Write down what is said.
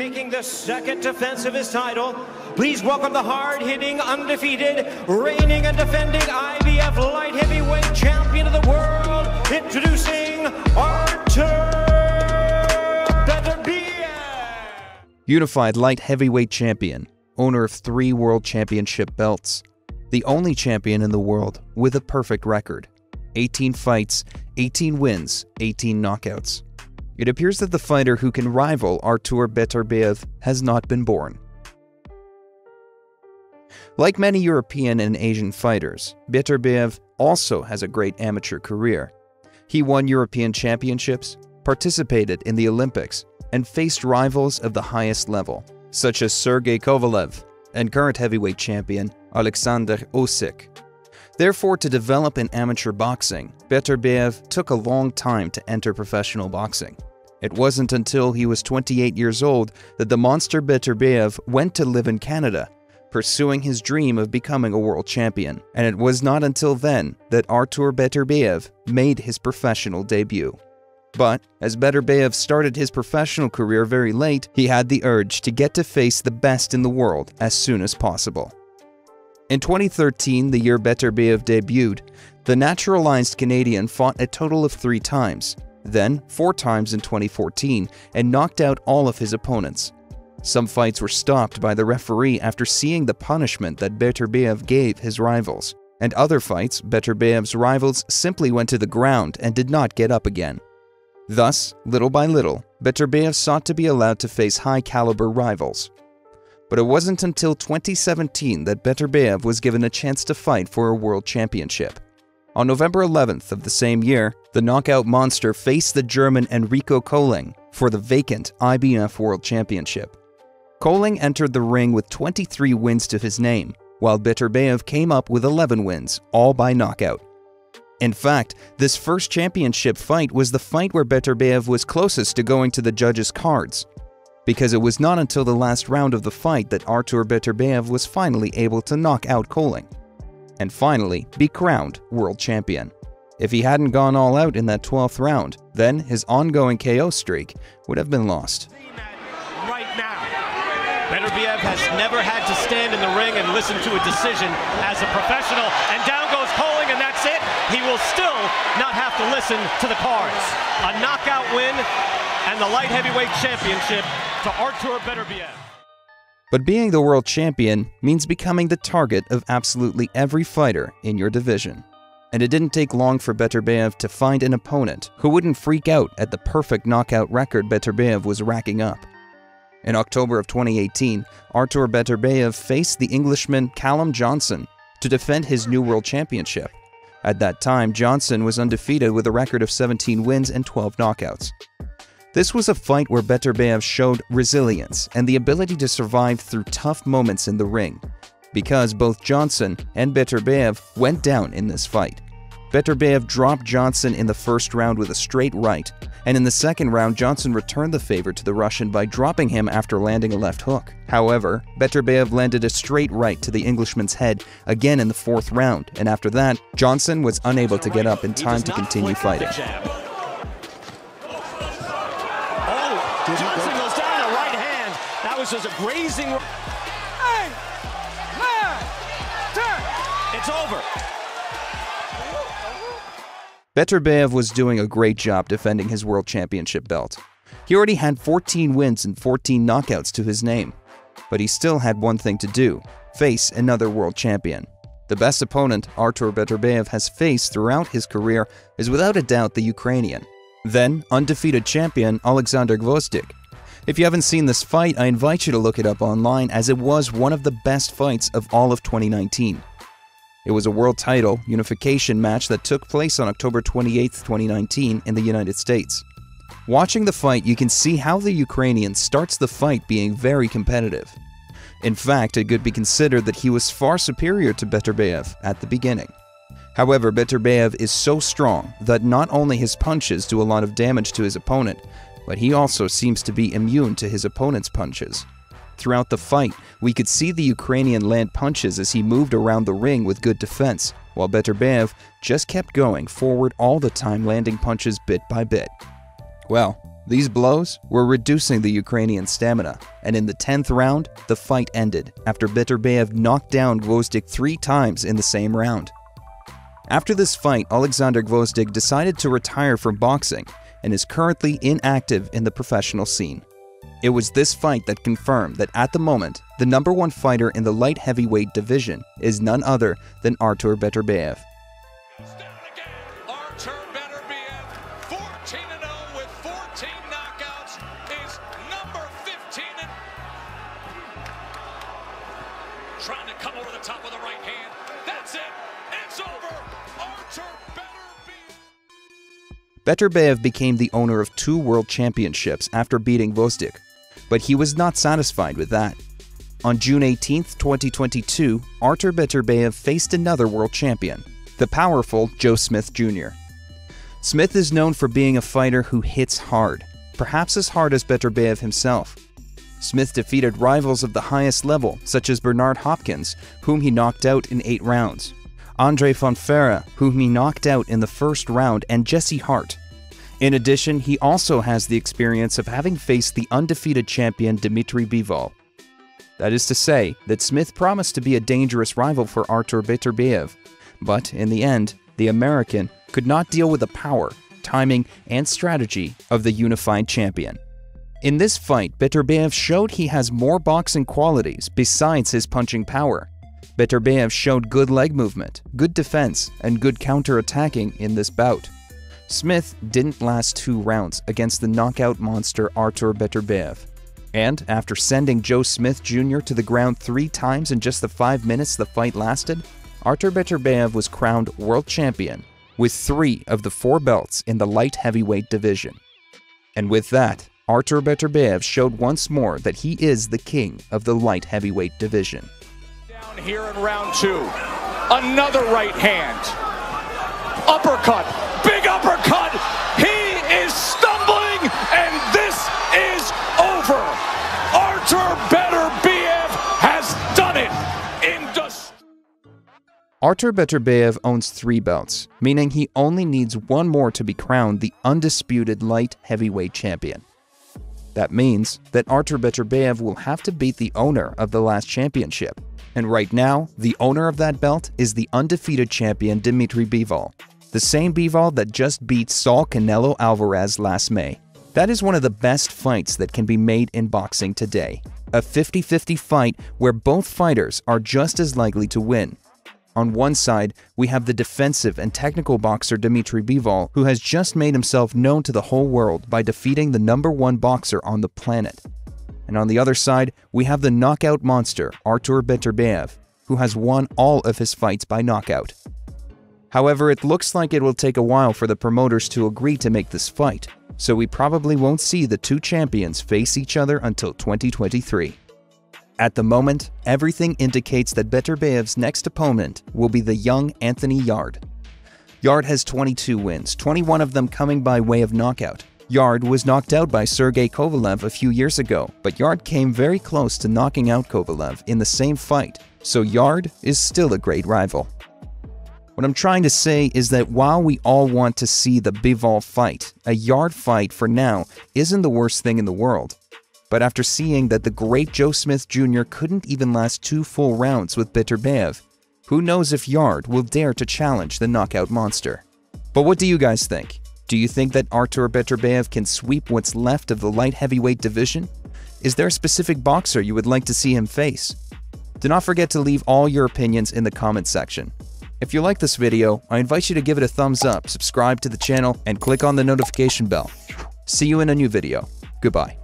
making the second defense of his title, please welcome the hard-hitting, undefeated, reigning and defending IBF light heavyweight champion of the world, introducing Artur Beterbiev. Unified light heavyweight champion, owner of 3 world championship belts, the only champion in the world with a perfect record, 18 fights, 18 wins, 18 knockouts. It appears that the fighter who can rival Artur Beterbiev has not been born. Like many European and Asian fighters, Beterbiev also has a great amateur career. He won European championships, participated in the Olympics, and faced rivals of the highest level, such as Sergey Kovalev and current heavyweight champion Alexander Usyk. Therefore, to develop in amateur boxing, Beterbiev took a long time to enter professional boxing. It wasn't until he was 28 years old that the monster Beterbiev went to live in Canada, pursuing his dream of becoming a world champion. And it was not until then that Artur Beterbiev made his professional debut. But as Beterbiev started his professional career very late, he had the urge to get to face the best in the world as soon as possible. In 2013, the year Beterbiev debuted, the naturalized Canadian fought a total of 3 times, then 4 times in 2014, and knocked out all of his opponents. Some fights were stopped by the referee after seeing the punishment that Beterbiev gave his rivals, and other fights, Beterbiev's rivals simply went to the ground and did not get up again. Thus, little by little, Beterbiev sought to be allowed to face high-caliber rivals. But it wasn't until 2017 that Beterbiev was given a chance to fight for a world championship. On November 11th of the same year, the knockout monster faced the German Enrico Koelling for the vacant IBF World Championship. Koelling entered the ring with 23 wins to his name, while Beterbiev came up with 11 wins, all by knockout. In fact, this first championship fight was the fight where Beterbiev was closest to going to the judges' cards, because it was not until the last round of the fight that Artur Beterbiev was finally able to knock out Koelling, and finally be crowned world champion. If he hadn't gone all out in that 12th round, then his ongoing KO streak would have been lost. Right now, Beterbiev has never had to stand in the ring and listen to a decision as a professional, and down goes Koelling, and that's it. He will still not have to listen to the cards. A knockout win and the light heavyweight championship to Artur Beterbiev. But being the world champion means becoming the target of absolutely every fighter in your division. And it didn't take long for Beterbiev to find an opponent who wouldn't freak out at the perfect knockout record Beterbiev was racking up. In October of 2018, Artur Beterbiev faced the Englishman Callum Johnson to defend his new world championship. At that time, Johnson was undefeated with a record of 17 wins and 12 knockouts. This was a fight where Beterbiev showed resilience and the ability to survive through tough moments in the ring, because both Johnson and Beterbiev went down in this fight. Beterbiev dropped Johnson in the first round with a straight right, and in the second round Johnson returned the favor to the Russian by dropping him after landing a left hook. However, Beterbiev landed a straight right to the Englishman's head again in the 4th round, and after that, Johnson was unable to get up in time to continue fighting. Johnson goes down a right hand. That was just a grazing. Hey, man, turn. It's over. Beterbiev was doing a great job defending his world championship belt. He already had 14 wins and 14 knockouts to his name. But he still had one thing to do: face another world champion. The best opponent Artur Beterbiev has faced throughout his career is without a doubt the Ukrainian, then undefeated champion Alexander Gvozdyk. If you haven't seen this fight, I invite you to look it up online, as it was one of the best fights of all of 2019. It was a world title unification match that took place on October 28, 2019 in the United States. Watching the fight, you can see how the Ukrainian starts the fight being very competitive. In fact, it could be considered that he was far superior to Beterbiev at the beginning. However, Beterbiev is so strong that not only his punches do a lot of damage to his opponent, but he also seems to be immune to his opponent's punches. Throughout the fight, we could see the Ukrainian land punches as he moved around the ring with good defense, while Beterbiev just kept going forward all the time, landing punches bit by bit. Well, These blows were reducing the Ukrainian stamina, and in the 10th round, the fight ended after Beterbiev knocked down Gvozdyk 3 times in the same round. After this fight, Alexander Gvozdyk decided to retire from boxing and is currently inactive in the professional scene. It was this fight that confirmed that at the moment, the #1 fighter in the light heavyweight division is none other than Artur Beterbiev. Artur Beterbiev, 14-0 with 14 knockouts, is number 15. Trying to come over the top with the right hand. That's it. It's over. Artur Beterbiev. Beterbiev became the owner of 2 world championships after beating Gvozdyk, but he was not satisfied with that. On June 18, 2022, Artur Beterbiev faced another world champion, the powerful Joe Smith Jr. Smith is known for being a fighter who hits hard, perhaps as hard as Beterbiev himself. Smith defeated rivals of the highest level, such as Bernard Hopkins, whom he knocked out in 8 rounds, Andre Fonfara, whom he knocked out in the first round, and Jesse Hart. In addition, he also has the experience of having faced the undefeated champion Dmitry Bivol. That is to say, that Smith promised to be a dangerous rival for Artur Beterbiev, but in the end, the American could not deal with the power, timing, and strategy of the unified champion. In this fight, Beterbiev showed he has more boxing qualities besides his punching power. Beterbiev showed good leg movement, good defense, and good counter-attacking in this bout. Smith didn't last 2 rounds against the knockout monster Artur Beterbiev. And after sending Joe Smith Jr. to the ground 3 times in just the 5 minutes the fight lasted, Artur Beterbiev was crowned world champion with 3 of the 4 belts in the light heavyweight division. And with that, Artur Beterbiev showed once more that he is the king of the light heavyweight division. Down here in round 2, another right hand, uppercut, big uppercut, he is stumbling, and this is over. Artur Beterbiev has done it. Artur Beterbiev owns 3 belts, meaning he only needs 1 more to be crowned the undisputed light heavyweight champion. That means that Artur Beterbiev will have to beat the owner of the last championship, and right now, the owner of that belt is the undefeated champion Dmitry Bivol, the same Bivol that just beat Saul Canelo Alvarez last May. That is one of the best fights that can be made in boxing today, a 50-50 fight where both fighters are just as likely to win. On one side, we have the defensive and technical boxer Dmitry Bivol, who has just made himself known to the whole world by defeating the #1 boxer on the planet. And on the other side, we have the knockout monster Artur Beterbiev, who has won all of his fights by knockout. However, it looks like it will take a while for the promoters to agree to make this fight, so we probably won't see the 2 champions face each other until 2023. At the moment, everything indicates that Beterbiev's next opponent will be the young Anthony Yarde. Yarde has 22 wins, 21 of them coming by way of knockout. Yarde was knocked out by Sergey Kovalev a few years ago, but Yarde came very close to knocking out Kovalev in the same fight, so Yarde is still a great rival. What I'm trying to say is that while we all want to see the Bivol fight, a Yarde fight for now isn't the worst thing in the world. But after seeing that the great Joe Smith Jr. couldn't even last 2 full rounds with Beterbiev, who knows if Yarde will dare to challenge the knockout monster. But what do you guys think? Do you think that Artur Beterbiev can sweep what's left of the light heavyweight division? Is there a specific boxer you would like to see him face? Do not forget to leave all your opinions in the comments section. If you like this video, I invite you to give it a thumbs up, subscribe to the channel, and click on the notification bell. See you in a new video. Goodbye.